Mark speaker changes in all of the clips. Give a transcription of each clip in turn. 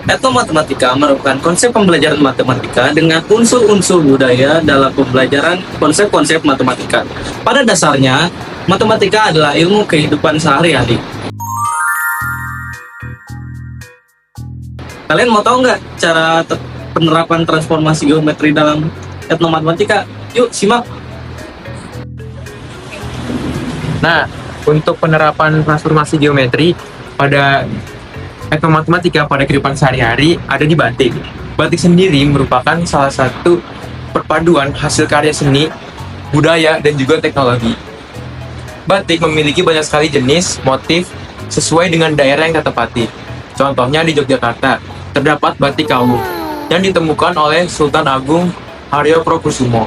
Speaker 1: Etnomatematika merupakan konsep pembelajaran matematika dengan unsur-unsur budaya dalam pembelajaran konsep-konsep matematika. Pada dasarnya, matematika adalah ilmu kehidupan sehari-hari. Kalian mau tahu nggak cara penerapan transformasi geometri dalam etnomatematika? Yuk, simak!
Speaker 2: Nah, untuk penerapan transformasi geometri pada etnomatematika pada kehidupan sehari-hari ada di batik. Batik sendiri merupakan salah satu perpaduan hasil karya seni, budaya, dan juga teknologi. Batik memiliki banyak sekali jenis, motif, sesuai dengan daerah yang ditempati. Contohnya di Yogyakarta, terdapat batik Kawung yang ditemukan oleh Sultan Agung Haryo-Kusumo.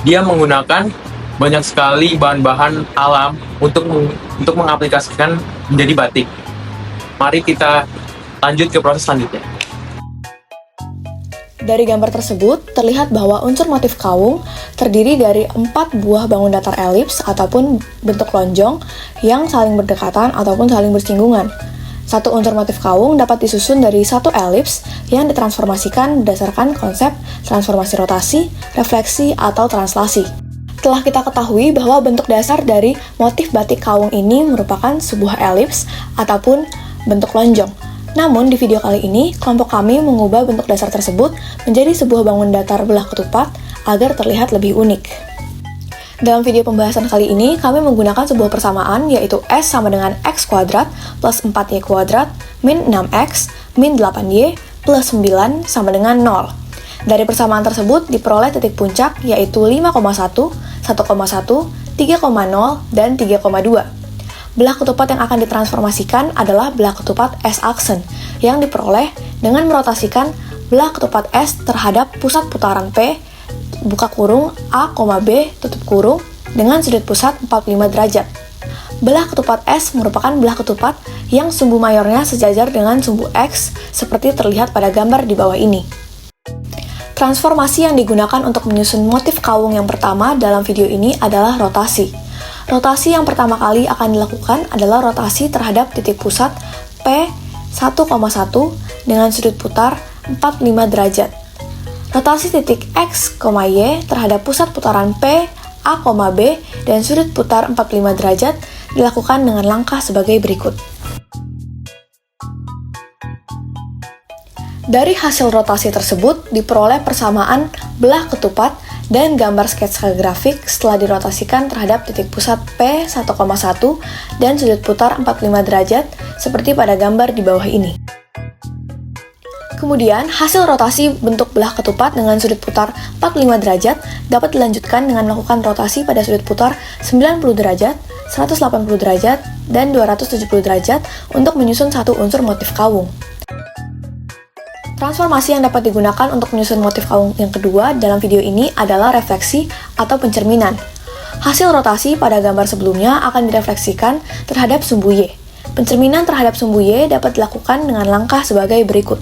Speaker 2: Dia menggunakan banyak sekali bahan-bahan alam untuk mengaplikasikan menjadi batik. Mari kita lanjut ke proses selanjutnya.
Speaker 3: Dari gambar tersebut, terlihat bahwa unsur motif kawung terdiri dari 4 buah bangun datar elips ataupun bentuk lonjong yang saling berdekatan ataupun saling bersinggungan. Satu unsur motif kawung dapat disusun dari satu elips yang ditransformasikan berdasarkan konsep transformasi rotasi, refleksi, atau translasi. Telah kita ketahui bahwa bentuk dasar dari motif batik kawung ini merupakan sebuah elips ataupun bentuk lonjong. Namun di video kali ini, kelompok kami mengubah bentuk dasar tersebut menjadi sebuah bangun datar belah ketupat agar terlihat lebih unik. Dalam video pembahasan kali ini, kami menggunakan sebuah persamaan yaitu S sama dengan X kuadrat plus 4Y kuadrat min 6X min 8Y plus 9 sama dengan 0. Dari persamaan tersebut diperoleh titik puncak yaitu 5,1, 1,1, 3,0, dan 3,2. Belah ketupat yang akan ditransformasikan adalah belah ketupat S-aksen yang diperoleh dengan merotasikan belah ketupat S terhadap pusat putaran P, buka kurung, A, B, tutup kurung, dengan sudut pusat 45 derajat. Belah ketupat S merupakan belah ketupat yang sumbu mayornya sejajar dengan sumbu X seperti terlihat pada gambar di bawah ini. Transformasi yang digunakan untuk menyusun motif kawung yang pertama dalam video ini adalah rotasi. Rotasi yang pertama kali akan dilakukan adalah rotasi terhadap titik pusat P1,1 dengan sudut putar 45 derajat. Rotasi titik X, Y terhadap pusat putaran P, A, B dan sudut putar 45 derajat dilakukan dengan langkah sebagai berikut. Dari hasil rotasi tersebut diperoleh persamaan belah ketupat dan gambar sketsa grafik setelah dirotasikan terhadap titik pusat P1,1 dan sudut putar 45 derajat seperti pada gambar di bawah ini. Kemudian, hasil rotasi bentuk belah ketupat dengan sudut putar 45 derajat dapat dilanjutkan dengan melakukan rotasi pada sudut putar 90 derajat, 180 derajat, dan 270 derajat untuk menyusun satu unsur motif kawung. Transformasi yang dapat digunakan untuk menyusun motif kawung yang kedua dalam video ini adalah refleksi atau pencerminan. Hasil rotasi pada gambar sebelumnya akan direfleksikan terhadap sumbu Y. Pencerminan terhadap sumbu Y dapat dilakukan dengan langkah sebagai berikut.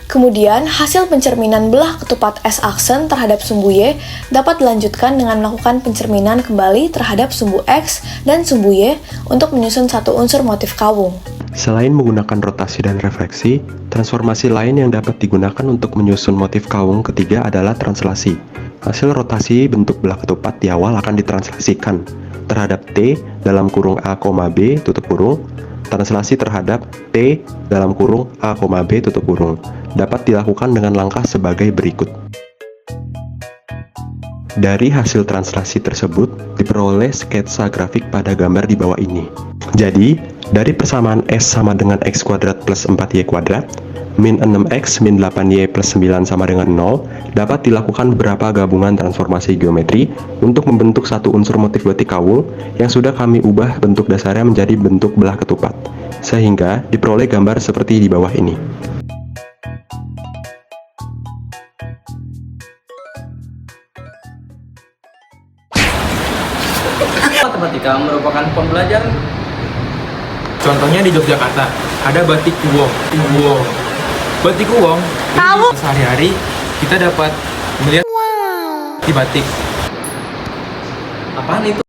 Speaker 3: Kemudian, hasil pencerminan belah ketupat S-aksen terhadap sumbu Y dapat dilanjutkan dengan melakukan pencerminan kembali terhadap sumbu X dan sumbu Y untuk menyusun satu unsur motif kawung.
Speaker 4: Selain menggunakan rotasi dan refleksi, transformasi lain yang dapat digunakan untuk menyusun motif kawung ketiga adalah translasi. Hasil rotasi bentuk belah ketupat di awal akan ditranslasikan terhadap T dalam kurung A, B tutup kurung. Translasi terhadap T dalam kurung A, B tutup kurung dapat dilakukan dengan langkah sebagai berikut. Dari hasil translasi tersebut diperoleh sketsa grafik pada gambar di bawah ini. Jadi, dari persamaan S sama dengan X kuadrat plus 4Y kuadrat, min 6X min 8Y plus 9 sama dengan 0, dapat dilakukan beberapa gabungan transformasi geometri untuk membentuk satu unsur motif batik kawung yang sudah kami ubah bentuk dasarnya menjadi bentuk belah ketupat, sehingga diperoleh gambar seperti di bawah ini.
Speaker 1: Matematika merupakan pembelajaran.
Speaker 2: Contohnya di Yogyakarta ada batik Uwong. Batik Uwong ini sehari-hari kita dapat melihat di batik.
Speaker 1: Apaan itu?